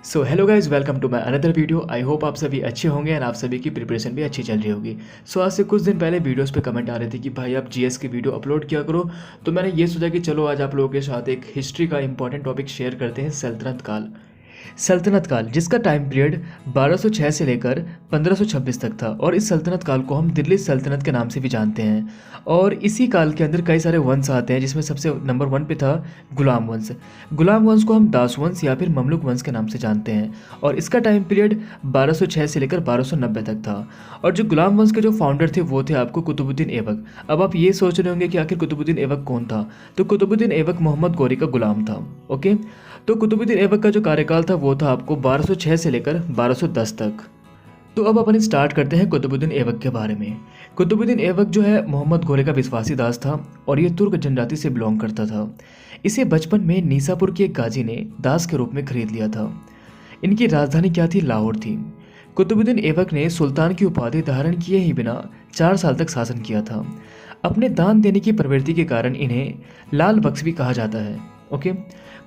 So hello guys, welcome to my another video. I hope आप सभी अच्छे होंगे एंड आप सभी की प्रिपरेशन भी अच्छी चल रही होगी। सो आज से कुछ दिन पहले वीडियोस पे कमेंट आ रहे थे कि भाई आप जीएस की वीडियो अपलोड किया करो। तो मैंने ये सोचा कि चलो आज आप लोगों के साथ एक हिस्ट्री का इंपॉर्टेंट टॉपिक शेयर करते हैं, सल्तनत काल। सल्तनत काल जिसका टाइम पीरियड 1206 से लेकर 1526 तक था, और इस सल्तनत काल को हम दिल्ली सल्तनत के नाम से भी जानते हैं। और इसी काल के अंदर कई सारे वंश आते हैं, जिसमें सबसे नंबर 1 पे था गुलाम वंश। गुलाम वंश को हम दास वंश या फिर ममलुक वंश के नाम से जानते हैं, और इसका टाइम पीरियड 1206 से लेकर 1290 तक था। और जो गुलाम वंश के जो फाउंडर थे वो थे आपको कुतुबुद्दीन ऐबक। अब आप ये सोच रहे होंगे कि आखिर कुतुबुद्दीन ऐबक कौन था। तो कुतुबुद्दीन ऐबक मोहम्मद गौरी का गुलाम था। ओके, तो कुतुबुद्दीन ऐबक का जो कार्यकाल था वो था आपको 1206 से लेकर 1210 तक। तो अब अपन स्टार्ट करते हैं कुतुबुद्दीन ऐबक के बारे में। कुतुबुद्दीन ऐबक जो है मोहम्मद गौरी का विश्वासी दास था, और ये तुर्क जनजाति से बिलोंग करता था। इसे बचपन में नीसापुर के एक गाजी ने दास के रूप में खरीद लिया था। इनकी राजधानी क्या थी? लाहौर थी। कुतुबुद्दीन ऐबक ने सुल्तान की उपाधि धारण किए ही बिना 4 साल तक शासन किया था। अपने दान देने की प्रवृत्ति के कारण इन्हें लाल बख्श भी कहा जाता है। ओके,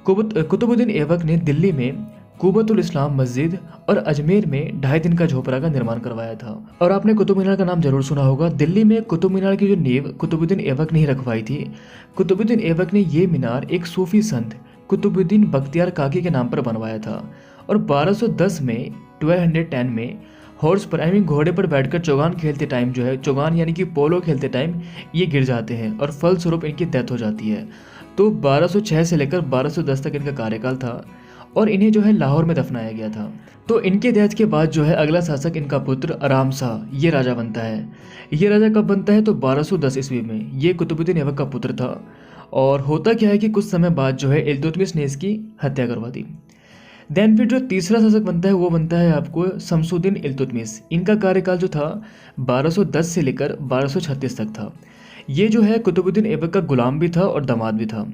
कुतुबुद्दीन ऐबक ने दिल्ली में कुबतुल इस्लाम मस्जिद और अजमेर में 2.5 दिन का झोपड़ा का निर्माण करवाया था। और आपने कुतुब मीनार का नाम जरूर सुना होगा। दिल्ली में कुतुब मीनार की जो नींव कुतुबुद्दीन ऐबक ने ही रखवाई थी। कुतुबुद्दीन ऐबक ने ये मीनार एक सूफी संत कुतुबुद्दीन बख्तियार काकी के नाम पर बनवाया था। और 1210 में 1210 में हॉर्स पर घोड़े पर बैठकर चौगान खेलते टाइम जो है, चौगान यानी कि पोलो खेलते टाइम ये गिर जाते हैं और फलस्वरूप इनकी डेथ हो जाती है। तो 1206 से लेकर 1210 तक इनका कार्यकाल था, और इन्हें जो है लाहौर में दफनाया गया था। तो इनके डेथ के बाद जो है अगला शासक इनका पुत्र आराम शाह ये राजा बनता है। ये राजा कब बनता है? तो 1210 ईस्वी में। ये कुतुबुद्दीन ऐबक का पुत्र था। और होता क्या है कि कुछ समय बाद जो है इल्तुतमिश ने इसकी हत्या करवा दी। देन फिर जो तीसरा शासक बनता है वो बनता है आपको शमसुद्दीन इल्तुतमिश। इनका कार्यकाल जो था 1210 से लेकर 1236 तक था। ये जो है कुतुबुद्दीन ऐबक का गुलाम भी था और दामाद भी था।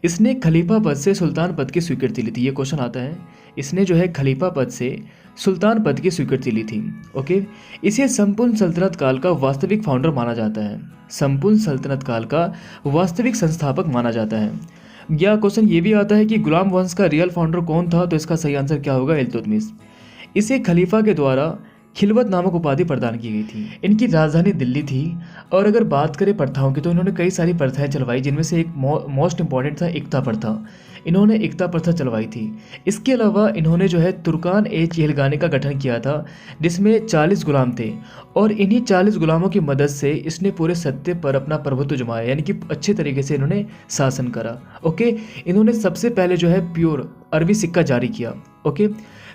इसने खलीफा पद से सुल्तान पद की स्वीकृति ली थी। ये क्वेश्चन आता है, इसने जो है खलीफा पद से सुल्तान पद की स्वीकृति ली थी। ओके, इसे संपूर्ण सल्तनत काल का वास्तविक फाउंडर माना जाता है। संपूर्ण सल्तनत काल का वास्तविक संस्थापक माना जाता है। या क्वेश्चन ये भी आता है कि गुलाम वंश का रियल फाउंडर कौन था? तो इसका सही आंसर क्या होगा? इल्तुतमिश। इसे खलीफा के द्वारा खिलवत नामक उपाधि प्रदान की गई थी। इनकी राजधानी दिल्ली थी। और अगर बात करें प्रथाओं की तो इन्होंने कई सारी प्रथाएं चलवाई, जिनमें से एक मोस्ट इंपॉर्टेंट था एकता प्रथा। इन्होंने एकता प्रथा चलवाई थी। इसके अलावा इन्होंने जो है तुर्कान ए चिहलगाने का गठन किया था, जिसमें 40 गुलाम थे। और इन्हीं 40 गुलामों की मदद से इसने पूरे सत्य पर अपना प्रभुत्व जमाया, यानी कि अच्छे तरीके से इन्होंने शासन करा। ओके, इन्होंने सबसे पहले जो है प्योर अरबी सिक्का जारी किया। ओके,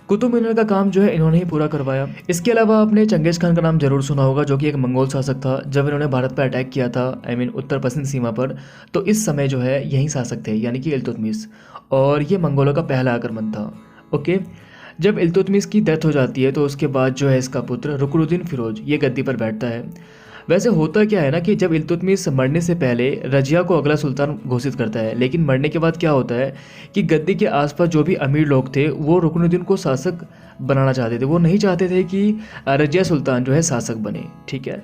कुतुब मीनार का काम जो है इन्होंने ही पूरा करवाया। इसके अलावा आपने चंगेज खान का नाम जरूर सुना होगा, जो कि एक मंगोल शासक था। जब इन्होंने भारत पर अटैक किया था, उत्तर पश्चिम सीमा पर, तो इस समय जो है यही शासक थे, यानी कि इल्तुतमिश। और ये मंगोलों का पहला आक्रमण था। ओके, जब इल्तुतमिश की डेथ हो जाती है तो उसके बाद जो है इसका पुत्र रुकनुद्दीन फिरोज ये गद्दी पर बैठता है। वैसे होता क्या है ना कि जब इल्तुतमिश मरने से पहले रजिया को अगला सुल्तान घोषित करता है, लेकिन मरने के बाद क्या होता है कि गद्दी के आसपास जो भी अमीर लोग थे वो रुकनुद्दीन को शासक बनाना चाहते थे। वो नहीं चाहते थे कि रजिया सुल्तान जो है शासक बने। ठीक है,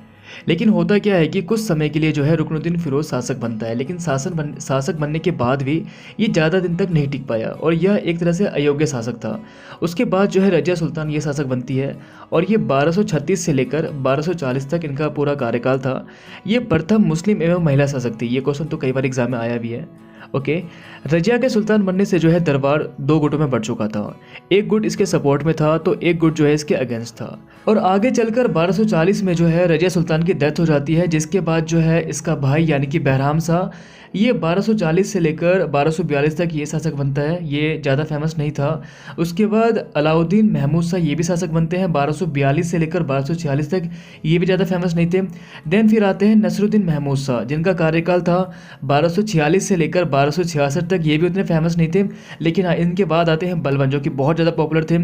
लेकिन होता क्या है कि कुछ समय के लिए जो है रुकनुद्दीन फिरोज शासक बनता है, लेकिन शासक बनने के बाद भी ये ज़्यादा दिन तक नहीं टिक पाया, और यह एक तरह से अयोग्य शासक था। उसके बाद जो है रजिया सुल्तान ये शासक बनती है, और ये 1236 से लेकर 1240 तक इनका पूरा कार्यकाल था। ये प्रथम मुस्लिम एवं महिला शासक थी। ये क्वेश्चन तो कई बार एग्जाम में आया भी है। ओके, रजिया के सुल्तान बनने से जो है दरबार 2 गुटों में बढ़ चुका था। एक गुट इसके सपोर्ट में था, तो एक गुट जो है इसके अगेंस्ट था। और आगे चलकर 1240 में जो है रजिया सुल्तान की डेथ हो जाती है, जिसके बाद जो है इसका भाई यानी कि बहराम शाह ये 1240 से लेकर 1242 तक ये शासक बनता है। ये ज़्यादा फेमस नहीं था। उसके बाद अलाउद्दीन महमूद शाह ये भी शासक बनते हैं 1242 से लेकर 1246 तक। ये भी ज़्यादा फेमस नहीं थे। देन फिर आते हैं नसरुद्दीन महमूद शाह, जिनका कार्यकाल था 1246 से लेकर 1266 तक। ये भी उतने फेमस नहीं थे। लेकिन हाँ, इनके बाद आते हैं बलबन, जो कि बहुत ज़्यादा पॉपुलर थे।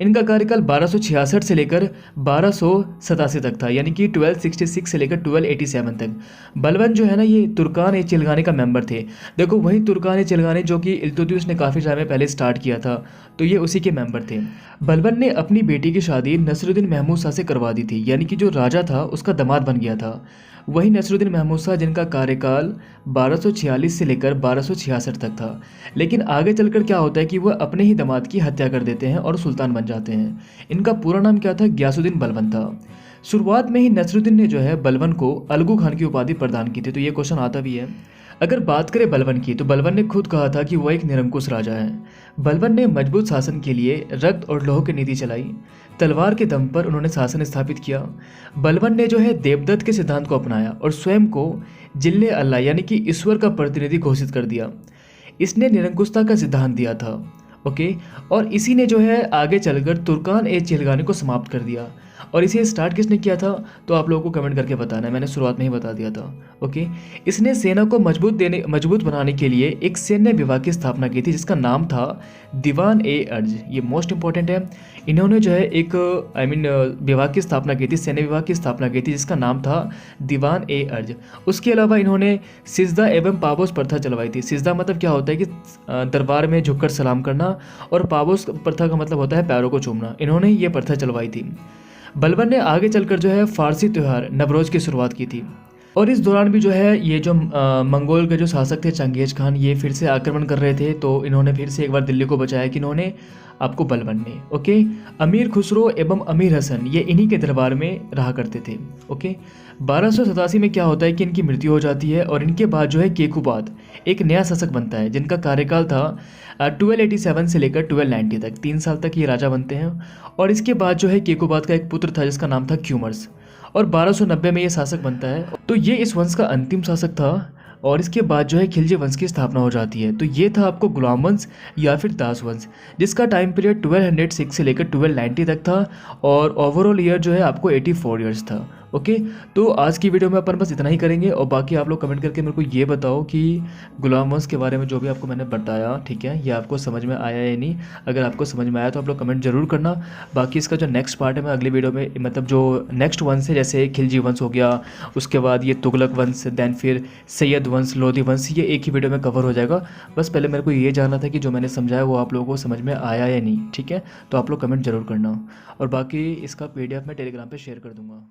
इनका कार्यकाल 1266 से लेकर 1287 तक था, यानी कि 1266 से लेकर 1287 तक। बलबन जो है ना ये तुर्कान ए चिलगाने का मेंबर थे। देखो वही तुर्कान ए चिलगाने जो कि इल्तुतमिश ने काफ़ी समय पहले स्टार्ट किया था, तो ये उसी के मेंबर थे। बलबन ने अपनी बेटी की शादी नसरुद्दीन महमूद शाह से करवा दी थी, यानी कि जो राजा था उसका दामाद बन गया था। वही नसरुद्दीन महमूद शाह जिनका कार्यकाल 1246 से लेकर 1266 तक था। लेकिन आगे चलकर क्या होता है कि वह अपने ही दामाद की हत्या कर देते हैं और सुल्तान बन जाते हैं। इनका पूरा नाम क्या था? गयासुद्दीन बलबन था। शुरुआत में ही नसरुद्दीन ने जो है बलबन को अलगू खान की उपाधि प्रदान की थी। तो ये क्वेश्चन आता भी है। अगर बात करें बलबन की, तो बलबन ने खुद कहा था कि वह एक निरंकुश राजा है। बलबन ने मजबूत शासन के लिए रक्त और लौह की नीति चलाई। तलवार के दम पर उन्होंने शासन स्थापित किया। बलबन ने जो है देवदत्त के सिद्धांत को अपनाया और स्वयं को जिल्ले अल्लाह यानी कि ईश्वर का प्रतिनिधि घोषित कर दिया। इसने निरंकुशता का सिद्धांत दिया था। ओके, और इसी ने जो है आगे चलकर तुर्कान ए चिलगानी को समाप्त कर दिया। और इसे स्टार्ट किसने किया था? तो आप लोगों को कमेंट करके बताना है, मैंने शुरुआत में ही बता दिया था। ओके, इसने सेना को मजबूत बनाने के लिए एक सैन्य विभाग की स्थापना की थी जिसका नाम था दीवान ए अर्ज। ये मोस्ट इंपॉर्टेंट है। इन्होंने जो है एक विभाग की स्थापना की थी, सैन्य विभाग की स्थापना की थी जिसका नाम था दीवान ए अर्ज। उसके अलावा इन्होंने सिजदा एवं पाबोस प्रथा चलवाई थी। सिजदा मतलब क्या होता है कि दरबार में झुककर सलाम करना, और पाबोस प्रथा का मतलब होता है पैरों को चूमना। इन्होंने ये प्रथा चलवाई थी। बलबन ने आगे चलकर जो है फारसी त्यौहार नवरोज की शुरुआत की थी। और इस दौरान भी जो है ये जो मंगोल के जो शासक थे चंगेज खान, ये फिर से आक्रमण कर रहे थे। तो इन्होंने फिर से एक बार दिल्ली को बचाया कि इन्होंने आपको बलबन ने। ओके, अमीर खुसरो एवं अमीर हसन ये इन्हीं के दरबार में रहा करते थे। ओके, 1287 में क्या होता है कि इनकी मृत्यु हो जाती है और इनके बाद जो है केकुबाद एक नया शासक बनता है जिनका कार्यकाल था 1287 से लेकर 1290 तक। 3 साल तक ये राजा बनते हैं। और इसके बाद जो है केकुबाद का एक पुत्र था जिसका नाम था क्यूमर्स, और 1290 में ये शासक बनता है। तो ये इस वंश का अंतिम शासक था। और इसके बाद जो है खिलजी वंश की स्थापना हो जाती है। तो ये था आपको गुलाम वंश या फिर दास वंश, जिसका टाइम पीरियड 1206 से लेकर 1290 तक था। और ओवरऑल ईयर जो है आपको 84 ईयर्स था। ओके, तो आज की वीडियो में अपन बस इतना ही करेंगे। और बाकी आप लोग कमेंट करके मेरे को ये बताओ कि गुलाम वंश के बारे में जो भी आपको मैंने बताया, ठीक है, ये आपको समझ में आया या नहीं। अगर आपको समझ में आया तो आप लोग कमेंट जरूर करना। बाकी इसका जो नेक्स्ट पार्ट है मैं अगली वीडियो में, मतलब जो नेक्स्ट वंश है जैसे खिलजी वंश हो गया, उसके बाद ये तुगलक वंश, देन फिर सैयद वंश, लोधी वंश, ये एक ही वीडियो में कवर हो जाएगा। बस पहले मेरे को ये जानना था कि जो मैंने समझाया वो आप लोगों को समझ में आया या नहीं। ठीक है, तो आप लोग कमेंट जरूर करना। और बाकी इसका PDF मैं टेलीग्राम पर शेयर कर दूँगा।